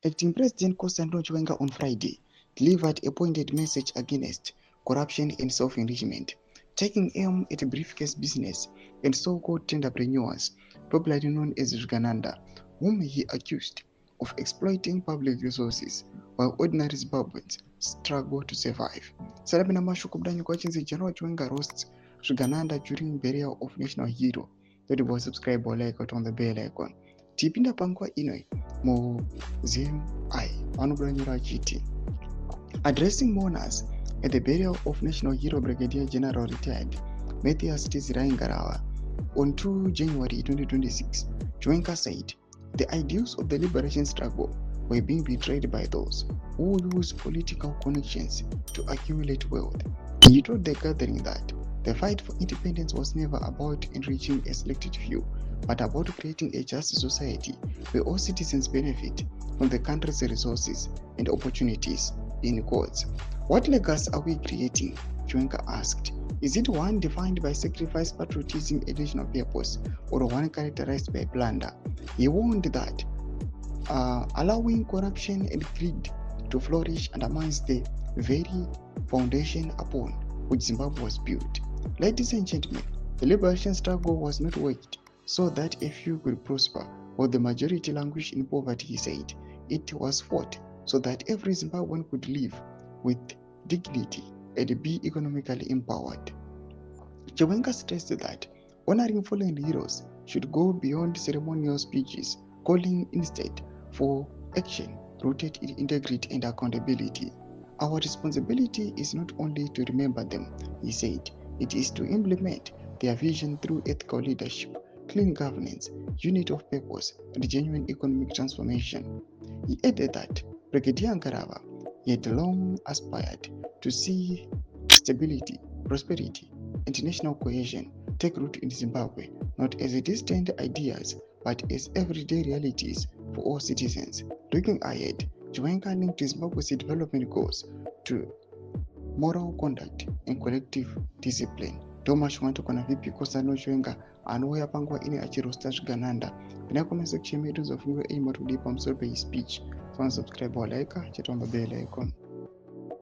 Acting President Chiwenga on Friday delivered a pointed message against corruption and self-enrichment, taking aim at briefcase business and so-called entrepreneurs, popularly known as Zvigananda, whom he accused of exploiting public resources while ordinary Zimbabweans struggle to survive. Salabina Mashukubdani Kwachinzi General Chiwenga roasts Zvigananda during burial of national hero. That was subscribe or like on the bell icon. Tipinda pangwa inoi mu ZVAITWA vanoburanyura achiti addressing mourners at the burial of national hero Brigadier General retired Matthias Tsirangarawa on 2 January 2026, Chiwenga said the ideals of the liberation struggle were being betrayed by those who use political connections to accumulate wealth. He told the gathering that the fight for independence was never about enriching a selected few, but about creating a just society where all citizens benefit from the country's resources and opportunities. In quotes, what legacy are we creating? Chiwenga asked. Is it one defined by sacrifice, patriotism, and national purpose, or one characterized by plunder? He warned that allowing corruption and greed to flourish undermines the very foundation upon which Zimbabwe was built. Ladies and gentlemen, the liberation struggle was not waged so that a few could prosper while the majority languish in poverty, he said. It was fought so that every Zimbabwean could live with dignity and be economically empowered. Chiwenga stressed that honoring fallen heroes should go beyond ceremonial speeches, calling instead for action rooted in integrity and accountability. Our responsibility is not only to remember them, he said, it is to implement their vision through ethical leadership, clean governance, unity of purpose, and genuine economic transformation. He added that Brigadier Nkarawa had long aspired to see stability, prosperity, and national cohesion take root in Zimbabwe, not as distant ideas, but as everyday realities for all citizens. Looking ahead, Chiwenga linked Zimbabwe's development goals to moral conduct and collective discipline. Thomas Wanto vipi kosa no Chiwenga anouya panguva ine achirosta Zvigananda. Pina comment section medu zofungiwa aim to deep pamusoro pe his speech. Subscribe or like chatomba bell icon.